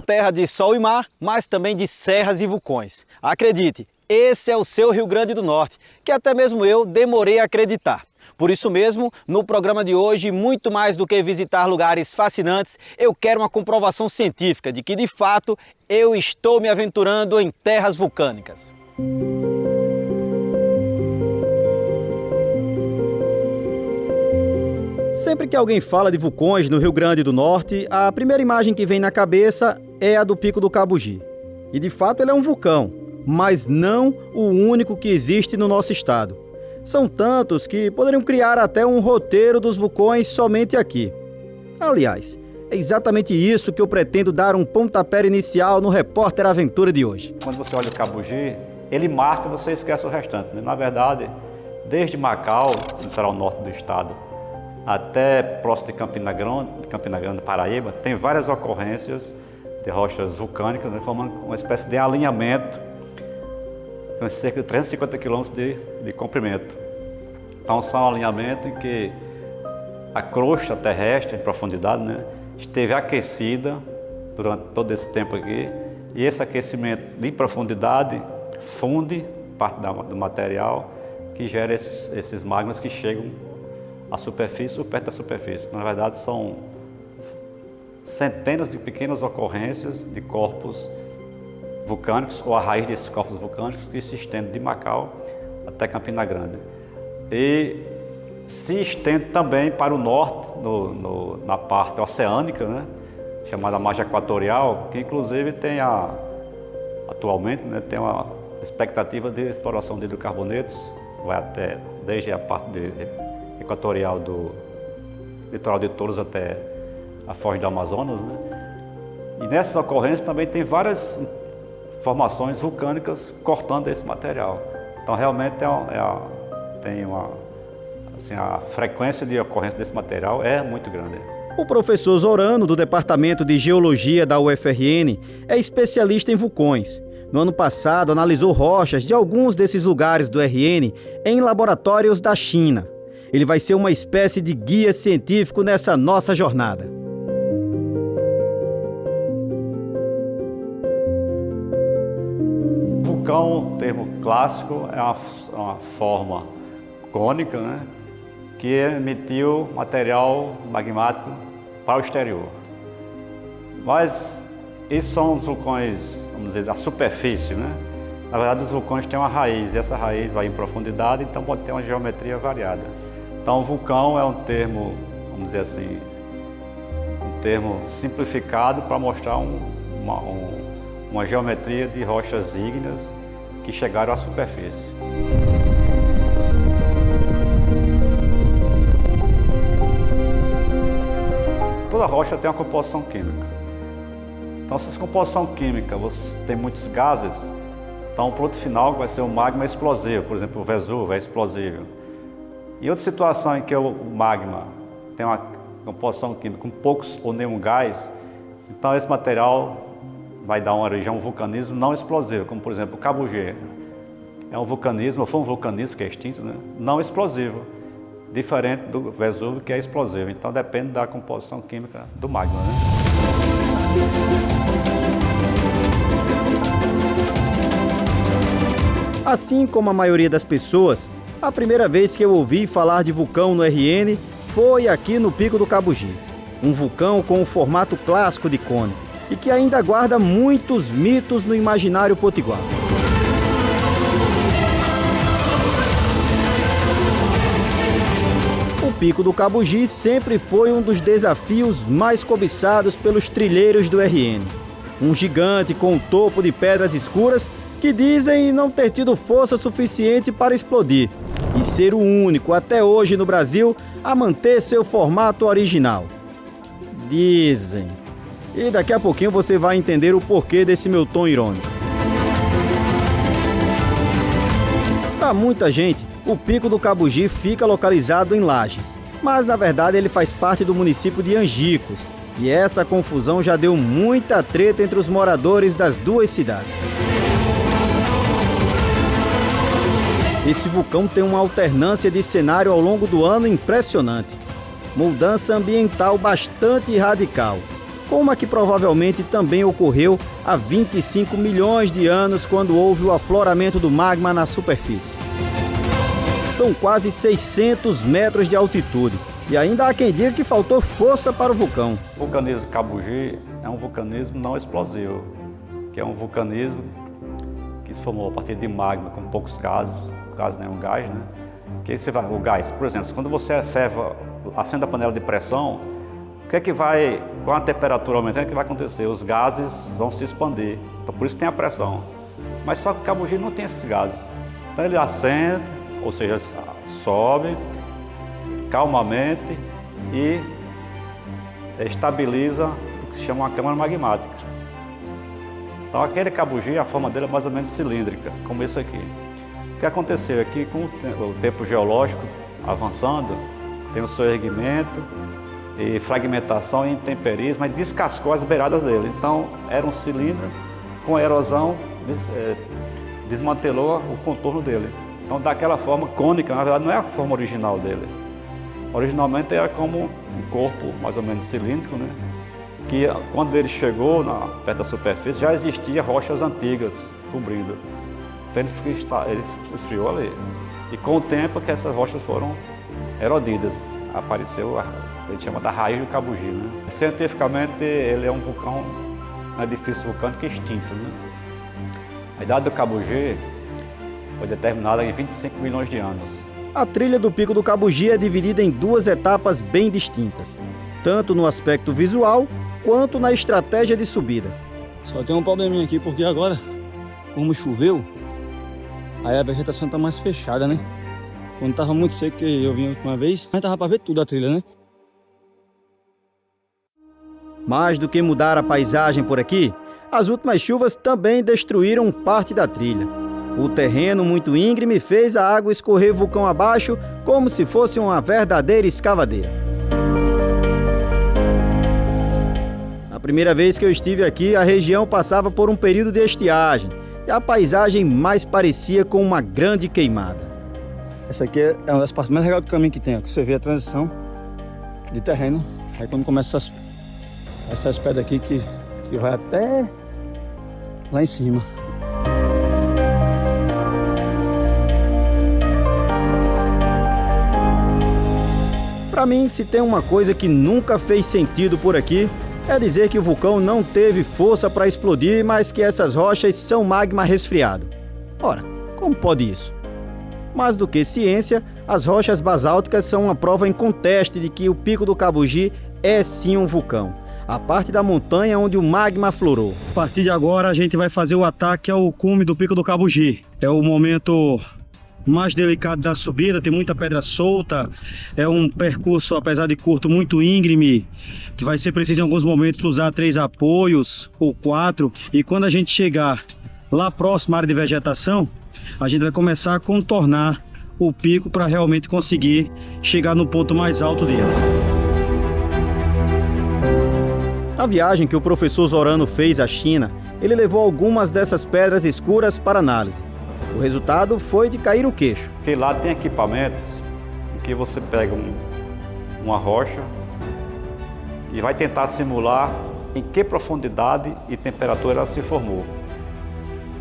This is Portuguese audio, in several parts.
terra de sol e mar, mas também de serras e vulcões. Acredite, esse é o seu Rio Grande do Norte, que até mesmo eu demorei a acreditar. Por isso mesmo, no programa de hoje, muito mais do que visitar lugares fascinantes, eu quero uma comprovação científica de que, de fato, eu estou me aventurando em terras vulcânicas. Sempre que alguém fala de vulcões no Rio Grande do Norte, a primeira imagem que vem na cabeça é a do Pico do Cabugi. E de fato ele é um vulcão, mas não o único que existe no nosso estado. São tantos que poderiam criar até um roteiro dos vulcões somente aqui. Aliás, é exatamente isso que eu pretendo dar um pontapé inicial no Repórter Aventura de hoje. Quando você olha o Cabugi, ele marca e você esquece o restante, né? Na verdade, desde Macau, litoral norte do estado, até próximo de Campina Grande, Paraíba, tem várias ocorrências de rochas vulcânicas, né, formando uma espécie de alinhamento com cerca de 350 quilômetros de comprimento. Então, são um alinhamento em que a crosta terrestre, em profundidade, né, esteve aquecida durante todo esse tempo aqui, e esse aquecimento de profundidade funde parte do material que gera esses magmas que chegam à superfície ou perto da superfície. Na verdade, são centenas de pequenas ocorrências de corpos vulcânicos, ou a raiz desses corpos vulcânicos, que se estende de Macau até Campina Grande. E se estende também para o norte, na parte oceânica, né, chamada margem equatorial, que inclusive tem atualmente, né, tem uma expectativa de exploração de hidrocarbonetos, vai até, desde a parte equatorial do litoral de Touros até a foz do Amazonas, né? E nessas ocorrências também tem várias formações vulcânicas cortando esse material. Então realmente a frequência de ocorrência desse material é muito grande. O professor Zorano, do Departamento de Geologia da UFRN, é especialista em vulcões. No ano passado, analisou rochas de alguns desses lugares do RN em laboratórios da China. Ele vai ser uma espécie de guia científico nessa nossa jornada. Vulcão, termo clássico, é uma forma cônica, né, que emitiu material magmático para o exterior. Mas esses são os vulcões, vamos dizer, da superfície, né? Na verdade, os vulcões têm uma raiz, e essa raiz vai em profundidade, então pode ter uma geometria variada. Então, vulcão é um termo, vamos dizer assim, um termo simplificado para mostrar uma geometria de rochas ígneas que chegaram à superfície. Toda rocha tem uma composição química. Então, se essa composição química você tem muitos gases, então o produto final vai ser o magma explosivo, por exemplo, o Vesúvio é explosivo. Em outra situação em que o magma tem uma composição química com poucos ou nenhum gás, então esse material vai dar uma origem a um vulcanismo não explosivo, como por exemplo o Cabugi. É um vulcanismo, ou foi um vulcanismo que é extinto, né? Não explosivo, diferente do Vesúvio que é explosivo. Então depende da composição química do magma, né? Assim como a maioria das pessoas, a primeira vez que eu ouvi falar de vulcão no RN foi aqui no Pico do Cabugi. Um vulcão com o formato clássico de cone e que ainda guarda muitos mitos no imaginário potiguar. O Pico do Cabugi sempre foi um dos desafios mais cobiçados pelos trilheiros do RN. Um gigante com um topo de pedras escuras que dizem não ter tido força suficiente para explodir e ser o único até hoje no Brasil a manter seu formato original. Dizem. E daqui a pouquinho você vai entender o porquê desse meu tom irônico. Para muita gente, o Pico do Cabugi fica localizado em Lages, mas na verdade ele faz parte do município de Angicos, e essa confusão já deu muita treta entre os moradores das duas cidades. Esse vulcão tem uma alternância de cenário ao longo do ano impressionante. Mudança ambiental bastante radical. como a que provavelmente também ocorreu há 25 milhões de anos, quando houve o afloramento do magma na superfície. São quase 600 metros de altitude, e ainda há quem diga que faltou força para o vulcão. O vulcanismo de Cabugi é um vulcanismo não explosivo, que é um vulcanismo que se formou a partir de magma com poucos gases, quase nenhum gás, né? Que você vai, o gás, por exemplo, quando você acende a panela de pressão, o que é que vai, com a temperatura aumentando, o que vai acontecer? Os gases vão se expandir, então por isso tem a pressão. Mas só que Cabugi não tem esses gases. Então ele acende, ou seja, sobe calmamente e estabiliza o que se chama uma câmara magmática. Então aquele Cabugi, a forma dele é mais ou menos cilíndrica, como esse aqui. O que aconteceu aqui, com o tempo geológico avançando, tem o seu erguimento e fragmentação e intemperismo, mas descascou as beiradas dele. Então era um cilindro com a erosão, desmantelou o contorno dele. Então daquela forma cônica, na verdade não é a forma original dele. Originalmente era como um corpo mais ou menos cilíndrico, né? Que quando ele chegou perto da superfície já existiam rochas antigas cobrindo. Então ele esfriou ali. E com o tempo que essas rochas foram erodidas, apareceu a gente chama da raiz do Cabugi, né? Cientificamente ele é um vulcão, um edifício vulcânico extinto, né? A idade do Cabugi foi determinada em 25 milhões de anos. A trilha do Pico do Cabugi é dividida em duas etapas bem distintas, tanto no aspecto visual quanto na estratégia de subida. Só tem um probleminha aqui, porque agora, como choveu, aí a vegetação tá mais fechada, né? Quando tava muito seco, que eu vim a última vez, mas tava para ver tudo a trilha, né? Mais do que mudar a paisagem por aqui, as últimas chuvas também destruíram parte da trilha. O terreno muito íngreme fez a água escorrer vulcão abaixo, como se fosse uma verdadeira escavadeira. A primeira vez que eu estive aqui, a região passava por um período de estiagem e a paisagem mais parecia com uma grande queimada. Essa aqui é uma das partes mais legais do caminho que tem, ó, que você vê a transição de terreno. Aí quando começa essas pedras aqui que vai até lá em cima. Para mim, se tem uma coisa que nunca fez sentido por aqui, é dizer que o vulcão não teve força para explodir, mas que essas rochas são magma resfriado. Ora, como pode isso? Mais do que ciência, as rochas basálticas são uma prova inconteste de que o Pico do Cabugi é sim um vulcão. A parte da montanha onde o magma aflorou. A partir de agora a gente vai fazer o ataque ao cume do Pico do Cabugi. É o momento mais delicado da subida, tem muita pedra solta, é um percurso, apesar de curto, muito íngreme, que vai ser preciso em alguns momentos usar 3 apoios ou 4, e quando a gente chegar lá próximo à área de vegetação, a gente vai começar a contornar o pico para realmente conseguir chegar no ponto mais alto dele. Na viagem que o professor Zorano fez à China, ele levou algumas dessas pedras escuras para análise. O resultado foi de cair o queixo. Porque lá tem equipamentos em que você pega uma rocha e vai tentar simular em que profundidade e temperatura ela se formou.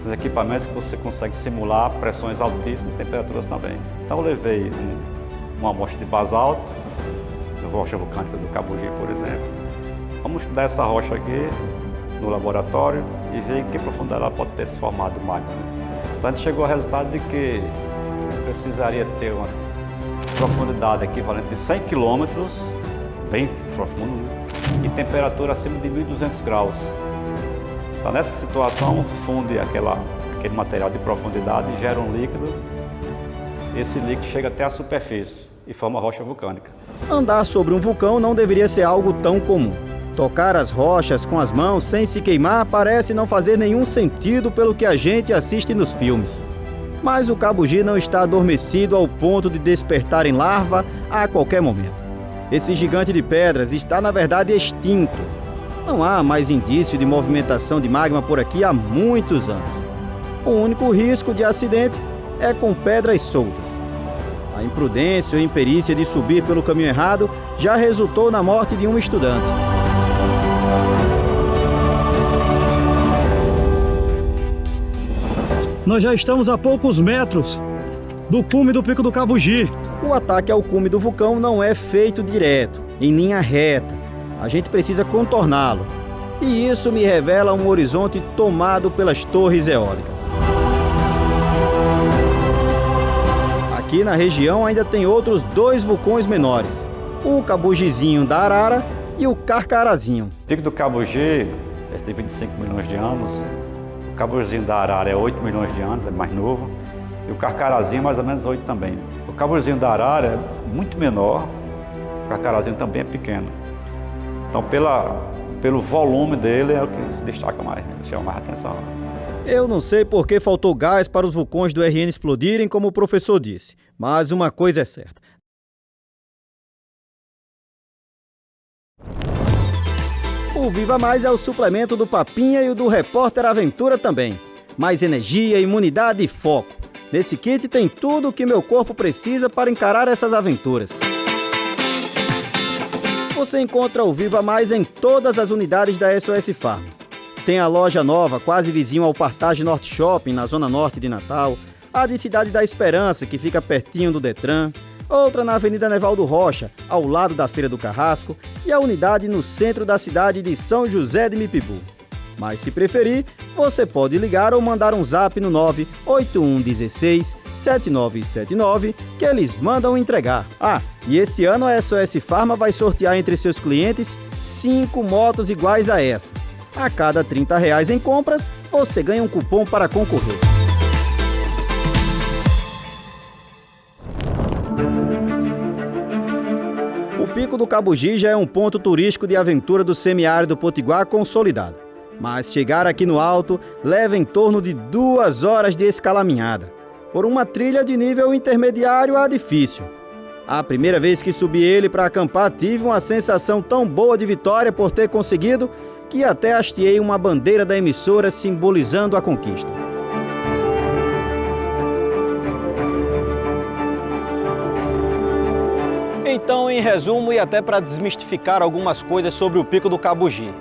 São equipamentos que você consegue simular pressões altíssimas e temperaturas também. Então eu levei uma amostra de basalto, rocha vulcânica do Cabugi, por exemplo. Vamos estudar essa rocha aqui no laboratório e ver em que profundidade ela pode ter se formado magma. Então a gente chegou ao resultado de que precisaria ter uma profundidade equivalente de 100 km, bem profundo, né? E temperatura acima de 1.200 graus. Então nessa situação funde aquele material de profundidade e gera um líquido. Esse líquido chega até a superfície e forma rocha vulcânica. Andar sobre um vulcão não deveria ser algo tão comum. Tocar as rochas com as mãos sem se queimar parece não fazer nenhum sentido pelo que a gente assiste nos filmes. Mas o Cabugi não está adormecido ao ponto de despertar em larva a qualquer momento. Esse gigante de pedras está, na verdade, extinto. Não há mais indício de movimentação de magma por aqui há muitos anos. O único risco de acidente é com pedras soltas. A imprudência ou imperícia de subir pelo caminho errado já resultou na morte de um estudante. Nós já estamos a poucos metros do cume do Pico do Cabugi. O ataque ao cume do vulcão não é feito direto, em linha reta. A gente precisa contorná-lo. E isso me revela um horizonte tomado pelas torres eólicas. Aqui na região ainda tem outros 2 vulcões menores, o Cabugizinho da Arara e o Carcarazinho. O Pico do Cabugi, esse tem 25 milhões de anos, o Cabugizinho da Arara é 8 milhões de anos, é mais novo, e o Carcarazinho mais ou menos 8 também. O Cabugizinho da Arara é muito menor, o Carcarazinho também é pequeno. Então, pelo volume dele é o que se destaca mais, né? Chama mais atenção. Eu não sei por que faltou gás para os vulcões do RN explodirem, como o professor disse, mas uma coisa é certa. O Viva Mais é o suplemento do Papinha e o do Repórter Aventura também. Mais energia, imunidade e foco. Nesse kit tem tudo o que meu corpo precisa para encarar essas aventuras. Você encontra o Viva Mais em todas as unidades da SOS Farm. Tem a loja nova, quase vizinho ao Partage Norte Shopping, na zona norte de Natal, a de Cidade da Esperança, que fica pertinho do Detran, outra na Avenida Nevaldo Rocha, ao lado da Feira do Carrasco, e a unidade no centro da cidade de São José de Mipibu. Mas se preferir, você pode ligar ou mandar um zap no 98116 7979 que eles mandam entregar. Ah, e esse ano a SOS Pharma vai sortear entre seus clientes 5 motos iguais a essa. A cada R$30 em compras, você ganha um cupom para concorrer. O Pico do Cabugi já é um ponto turístico de aventura do semiárido potiguar consolidado. Mas chegar aqui no alto leva em torno de 2 horas de escalaminhada, por uma trilha de nível intermediário a difícil. A primeira vez que subi ele para acampar tive uma sensação tão boa de vitória por ter conseguido que até hasteei uma bandeira da emissora simbolizando a conquista. Então, em resumo, e até para desmistificar algumas coisas sobre o Pico do Cabugi,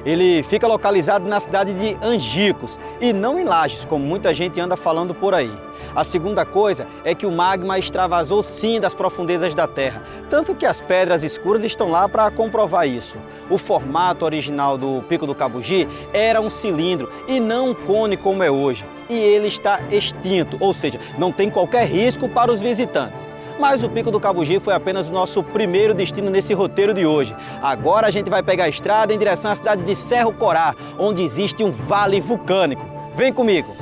ele fica localizado na cidade de Angicos e não em Lages, como muita gente anda falando por aí. A segunda coisa é que o magma extravasou sim das profundezas da Terra, tanto que as pedras escuras estão lá para comprovar isso. O formato original do Pico do Cabugi era um cilindro e não um cone como é hoje. E ele está extinto, ou seja, não tem qualquer risco para os visitantes. Mas o Pico do Cabugi foi apenas o nosso primeiro destino nesse roteiro de hoje. Agora a gente vai pegar a estrada em direção à cidade de Cerro Corá, onde existe um vale vulcânico. Vem comigo!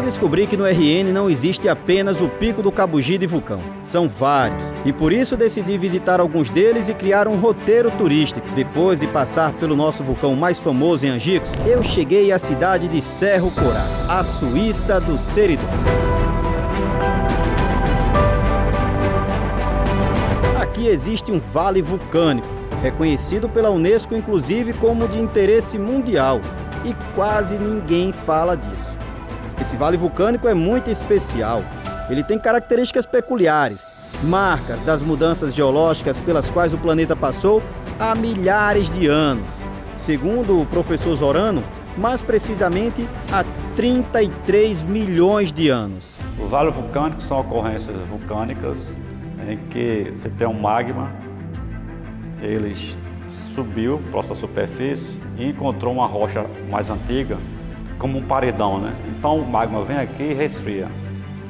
Descobri que no RN não existe apenas o Pico do Cabugi de vulcão. São vários. E por isso decidi visitar alguns deles e criar um roteiro turístico. Depois de passar pelo nosso vulcão mais famoso em Angicos, eu cheguei à cidade de Cerro Corá, a Suíça do Seridó. Aqui existe um vale vulcânico, reconhecido pela Unesco inclusive como de interesse mundial. E quase ninguém fala disso. Esse vale vulcânico é muito especial. Ele tem características peculiares, marcas das mudanças geológicas pelas quais o planeta passou há milhares de anos. Segundo o professor Zorano, mais precisamente há 33 milhões de anos. Os vales vulcânicos são ocorrências vulcânicas em que você tem um magma, ele subiu próximo à superfície e encontrou uma rocha mais antiga, como um paredão, né? Então o magma vem aqui e resfria.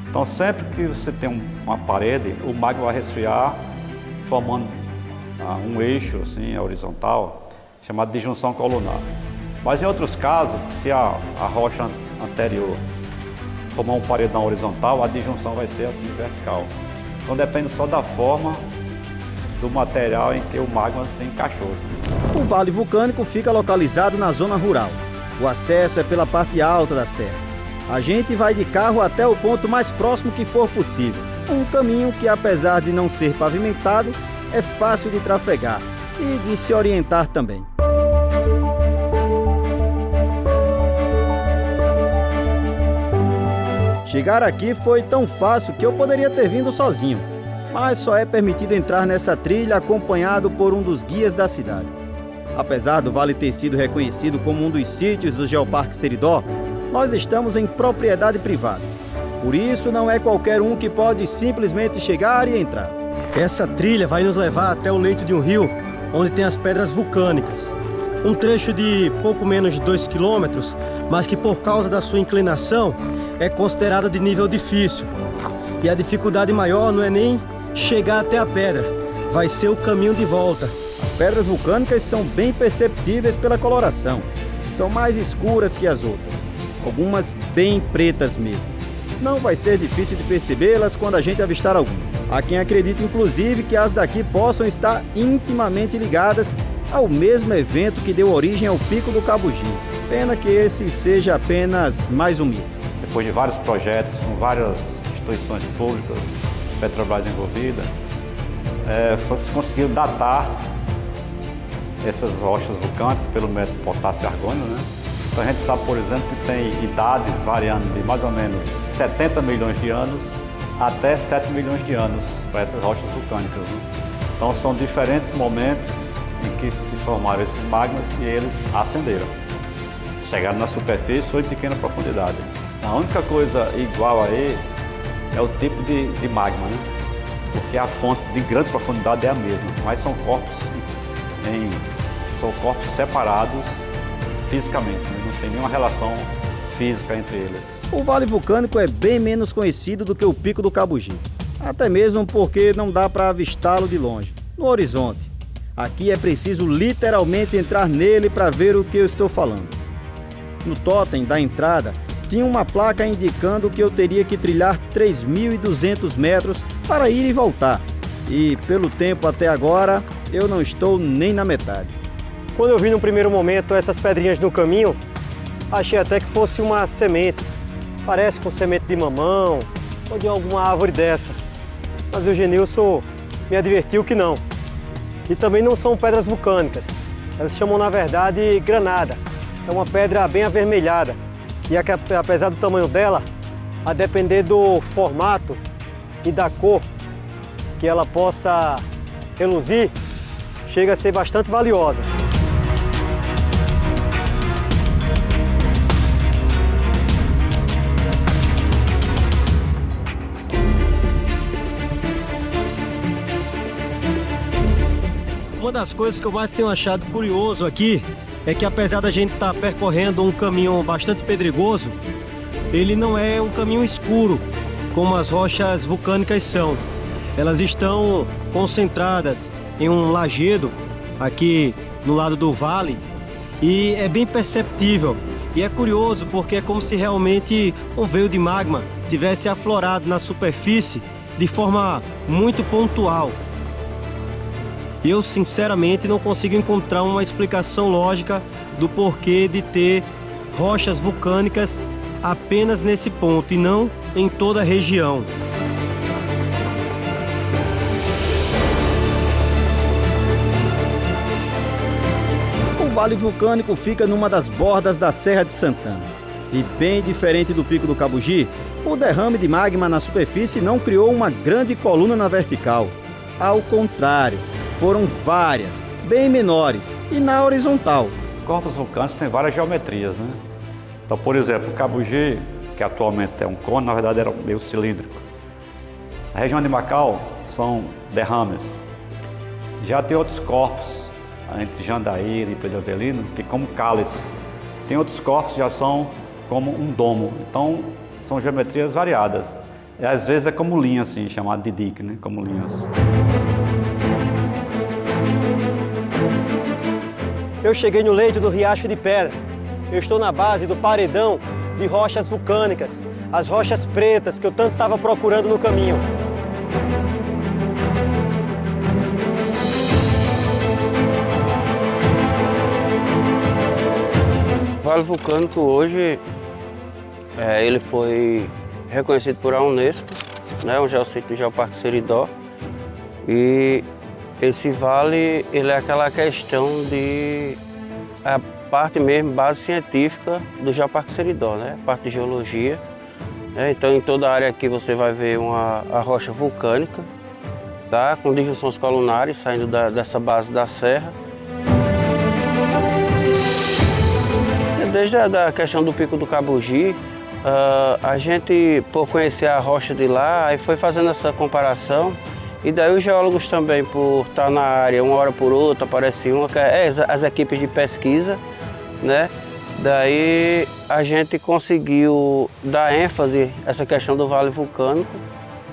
Então sempre que você tem uma parede, o magma vai resfriar, formando um eixo assim, horizontal, chamado de junção colunar. Mas em outros casos, se a rocha anterior formar um paredão horizontal, a disjunção vai ser assim, vertical. Então depende só da forma do material em que o magma se encaixou. O vale vulcânico fica localizado na zona rural. O acesso é pela parte alta da serra. A gente vai de carro até o ponto mais próximo que for possível. Um caminho que, apesar de não ser pavimentado, é fácil de trafegar. e de se orientar também. Chegar aqui foi tão fácil que eu poderia ter vindo sozinho, mas só é permitido entrar nessa trilha acompanhado por um dos guias da cidade. Apesar do vale ter sido reconhecido como um dos sítios do Geoparque Seridó, nós estamos em propriedade privada. Por isso, não é qualquer um que pode simplesmente chegar e entrar. Essa trilha vai nos levar até o leito de um rio, onde tem as pedras vulcânicas. Um trecho de pouco menos de 2 quilômetros, mas que por causa da sua inclinação é considerada de nível difícil. E a dificuldade maior não é nem chegar até a pedra, vai ser o caminho de volta. As pedras vulcânicas são bem perceptíveis pela coloração. São mais escuras que as outras, algumas bem pretas mesmo. Não vai ser difícil de percebê-las quando a gente avistar alguma. Há quem acredita, inclusive, que as daqui possam estar intimamente ligadas ao mesmo evento que deu origem ao Pico do Cabugi. Pena que esse seja apenas mais um mito. Depois de vários projetos com várias instituições públicas, Petrobras envolvida, se conseguiu datar essas rochas vulcânicas pelo método potássio-argônio, né? Então a gente sabe, por exemplo, que tem idades variando de mais ou menos 70 milhões de anos até 7 milhões de anos para essas rochas vulcânicas, né? Então são diferentes momentos em que se formaram esses magmas e eles ascenderam. Chegaram na superfície ou em pequena profundidade. A única coisa igual a ele é o tipo de magma, né? Porque a fonte de grande profundidade é a mesma, mas são corpos separados fisicamente, né? Não tem nenhuma relação física entre eles. O Vale Vulcânico é bem menos conhecido do que o Pico do Cabugi, até mesmo porque não dá para avistá-lo de longe, no horizonte. Aqui é preciso literalmente entrar nele para ver o que eu estou falando. No totem da entrada, tinha uma placa indicando que eu teria que trilhar 3.200 metros para ir e voltar. E pelo tempo até agora, eu não estou nem na metade. Quando eu vi no primeiro momento essas pedrinhas no caminho, achei até que fosse uma semente. Parece com semente de mamão ou de alguma árvore dessa. Mas o Genilson me advertiu que não. E também não são pedras vulcânicas. Elas chamam, na verdade, granada. É uma pedra bem avermelhada. E apesar do tamanho dela, a depender do formato e da cor que ela possa reluzir, chega a ser bastante valiosa. Uma das coisas que eu mais tenho achado curioso aqui é que, apesar da gente estar percorrendo um caminho bastante pedregoso, ele não é um caminho escuro, como as rochas vulcânicas são. Elas estão concentradas em um lajedo aqui no lado do vale e é bem perceptível. E é curioso porque é como se realmente um veio de magma tivesse aflorado na superfície de forma muito pontual. Eu, sinceramente, não consigo encontrar uma explicação lógica do porquê de ter rochas vulcânicas apenas nesse ponto e não em toda a região. O Vale Vulcânico fica numa das bordas da Serra de Santana. E bem diferente do Pico do Cabugi, o derrame de magma na superfície não criou uma grande coluna na vertical. Ao contrário, foram várias, bem menores, e na horizontal. Corpos vulcânicos têm várias geometrias, né? Então, por exemplo, o Cabugi, que atualmente é um cone, na verdade era meio cilíndrico. A região de Macau são derrames. Já tem outros corpos, entre Jandaíra e Pedro Avelino, que como cálice. Tem outros corpos que já são como um domo. Então, são geometrias variadas. E às vezes é como linha, assim, chamado de dique, né? Como linhas. Eu cheguei no leito do Riacho de Pedra. Eu estou na base do paredão de rochas vulcânicas, as rochas pretas que eu tanto estava procurando no caminho. O Vale Vulcânico hoje, ele foi reconhecido por a Unesco, né, um geossítio do Geoparque Seridó, e Esse vale, ele é aquela questão de a parte mesmo, base científica do Geoparque Seridó, né? A parte de geologia. Então, em toda a área aqui você vai ver a rocha vulcânica, tá? Com disjunções colunares saindo dessa base da serra. Desde a questão do Pico do Cabugi, a gente, por conhecer a rocha de lá, aí foi fazendo essa comparação. E daí os geólogos também, por estar na área, uma hora por outra, aparece uma, que é as equipes de pesquisa, né? Daí a gente conseguiu dar ênfase a essa questão do vale vulcânico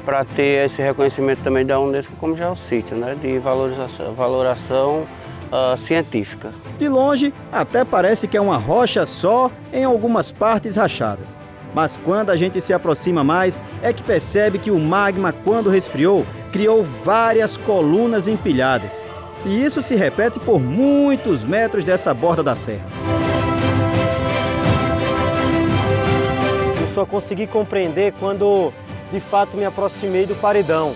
para ter esse reconhecimento também da Unesco como geossítio, né? De valoração científica. De longe, até parece que é uma rocha só em algumas partes rachadas. Mas quando a gente se aproxima mais, é que percebe que o magma, quando resfriou, criou várias colunas empilhadas. E isso se repete por muitos metros dessa borda da serra. Eu só consegui compreender quando, de fato, me aproximei do paredão.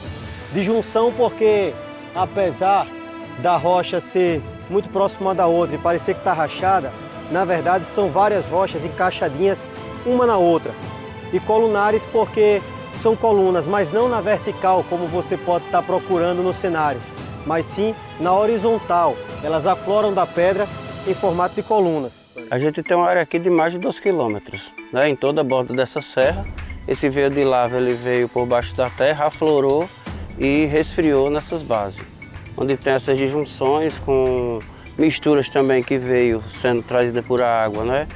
De junção porque, apesar da rocha ser muito próxima uma da outra e parecer que está rachada, na verdade são várias rochas encaixadinhas uma na outra. E colunares porque são colunas, mas não na vertical, como você pode estar procurando no cenário, mas sim na horizontal. Elas afloram da pedra em formato de colunas. A gente tem uma área aqui de mais de 2 quilômetros, né? Em toda a borda dessa serra. Esse veio de lava, ele veio por baixo da terra, aflorou e resfriou nessas bases. Onde tem essas disjunções com misturas também que veio sendo trazida por água, né?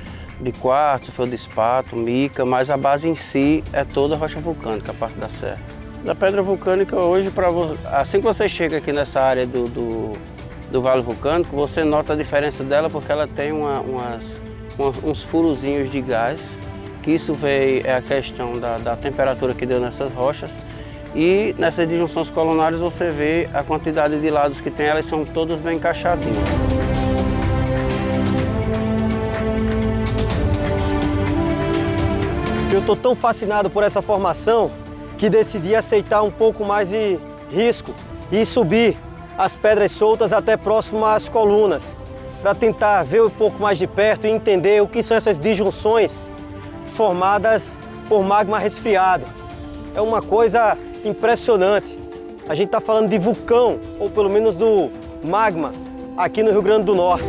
De quartzo, feldespato, mica, mas a base em si é toda rocha vulcânica, a parte da serra. Da pedra vulcânica hoje, assim que você chega aqui nessa área do vale vulcânico, você nota a diferença dela porque ela tem uns furozinhos de gás, que isso é a questão da temperatura que deu nessas rochas. E nessas disjunções colunares você vê a quantidade de lados que tem, elas são todas bem encaixadinhas. Eu estou tão fascinado por essa formação que decidi aceitar um pouco mais de risco e subir as pedras soltas até próximo às colunas, para tentar ver um pouco mais de perto e entender o que são essas disjunções formadas por magma resfriado. É uma coisa impressionante. A gente está falando de vulcão, ou pelo menos do magma, aqui no Rio Grande do Norte.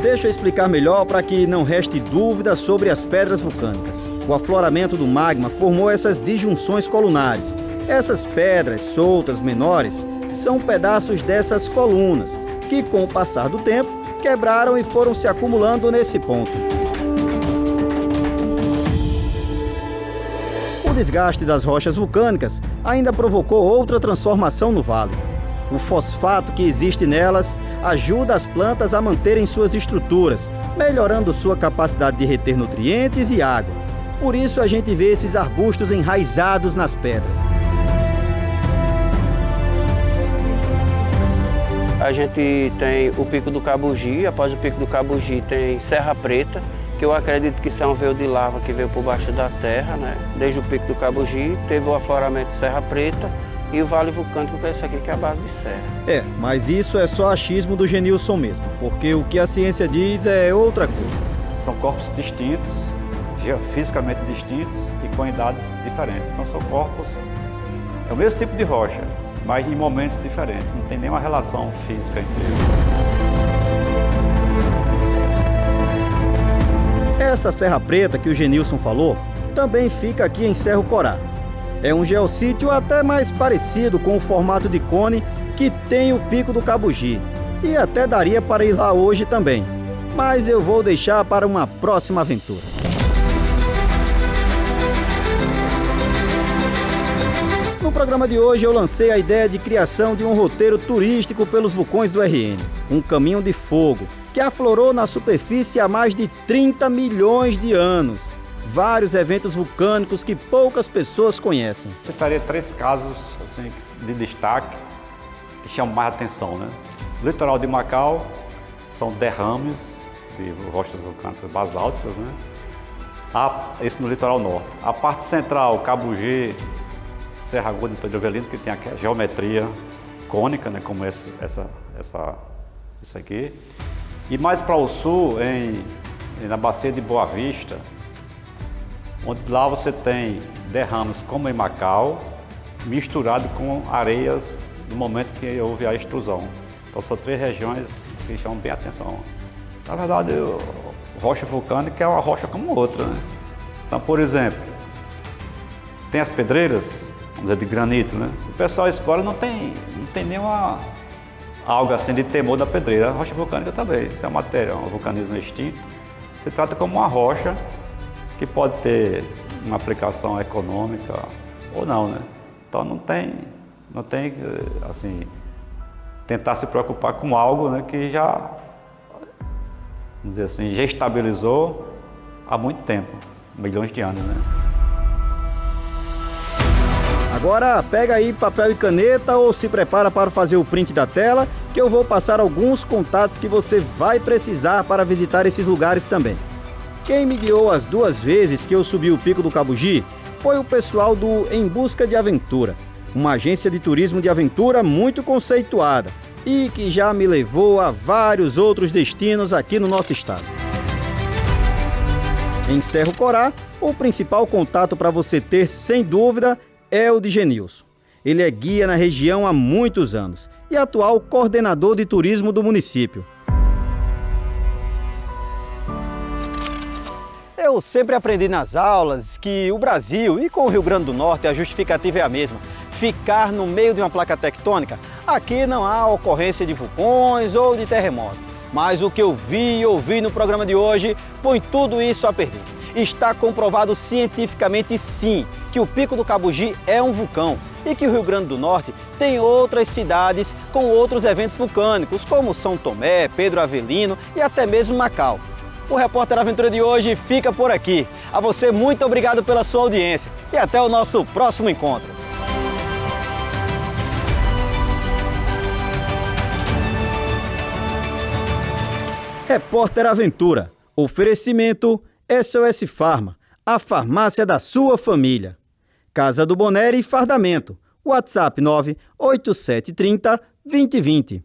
Deixa eu explicar melhor para que não reste dúvida sobre as pedras vulcânicas. O afloramento do magma formou essas disjunções colunares. Essas pedras soltas menores são pedaços dessas colunas, que com o passar do tempo quebraram e foram se acumulando nesse ponto. O desgaste das rochas vulcânicas ainda provocou outra transformação no vale. O fosfato que existe nelas ajuda as plantas a manterem suas estruturas, melhorando sua capacidade de reter nutrientes e água. Por isso a gente vê esses arbustos enraizados nas pedras. A gente tem o Pico do Cabugi, após o Pico do Cabugi tem Serra Preta, que eu acredito que isso é um veio de lava que veio por baixo da terra, né? Desde o Pico do Cabugi teve o afloramento de Serra Preta e o Vale Vulcânico, que é esse aqui, que é a base de serra. Mas isso é só achismo do Genilson mesmo, porque o que a ciência diz é outra coisa. São corpos distintos, geofisicamente distintos e com idades diferentes. Então são corpos, é o mesmo tipo de rocha, mas em momentos diferentes, não tem nenhuma relação física entre eles. Essa Serra Preta que o Genilson falou também fica aqui em Cerro Corá. É um geossítio até mais parecido com o formato de cone que tem o Pico do Cabugi. E até daria para ir lá hoje também. Mas eu vou deixar para uma próxima aventura. No programa de hoje eu lancei a ideia de criação de um roteiro turístico pelos vulcões do RN. Um caminho de fogo que aflorou na superfície há mais de 30 milhões de anos. Vários eventos vulcânicos que poucas pessoas conhecem. Eu citaria 3 casos assim, de destaque que chamam mais atenção, né? O litoral de Macau são derrames de rochas vulcânicas basálticas, né? Isso no litoral norte. A parte central, Cabugi, Serra Aguda de Pedro Avelino, que tem aquela geometria cônica, né, como isso aqui. E mais para o sul, na bacia de Boa Vista, onde lá você tem derrames como em Macau, misturado com areias no momento que houve a extrusão. Então são 3 regiões que chamam bem a atenção. Na verdade, rocha vulcânica é uma rocha como outra, né? Então, por exemplo, tem as pedreiras, vamos dizer, de granito, né? O pessoal explora, não tem nenhuma algo assim de temor da pedreira. A rocha vulcânica também, isso é uma matéria, um vulcanismo extinto. Se trata como uma rocha que pode ter uma aplicação econômica ou não, né? Então não tem assim, tentar se preocupar com algo, né, que já, vamos dizer assim, já estabilizou há muito tempo, milhões de anos, né? Agora pega aí papel e caneta ou se prepara para fazer o print da tela, que eu vou passar alguns contatos que você vai precisar para visitar esses lugares também. Quem me guiou as 2 vezes que eu subi o Pico do Cabugi foi o pessoal do Em Busca de Aventura, uma agência de turismo de aventura muito conceituada e que já me levou a vários outros destinos aqui no nosso estado. Em Cerro Corá, o principal contato para você ter, sem dúvida, é o de Genilson. Ele é guia na região há muitos anos e atual coordenador de turismo do município. Eu sempre aprendi nas aulas que o Brasil e com o Rio Grande do Norte a justificativa é a mesma. Ficar no meio de uma placa tectônica, aqui não há ocorrência de vulcões ou de terremotos. Mas o que eu vi e ouvi no programa de hoje põe tudo isso a perder. Está comprovado cientificamente sim que o Pico do Cabugi é um vulcão e que o Rio Grande do Norte tem outras cidades com outros eventos vulcânicos, como São Tomé, Pedro Avelino e até mesmo Macau. O Repórter Aventura de hoje fica por aqui. A você, muito obrigado pela sua audiência e até o nosso próximo encontro. Repórter Aventura. Oferecimento SOS Farma, a farmácia da sua família. Casa do Boneri e Fardamento. WhatsApp 98730 2020.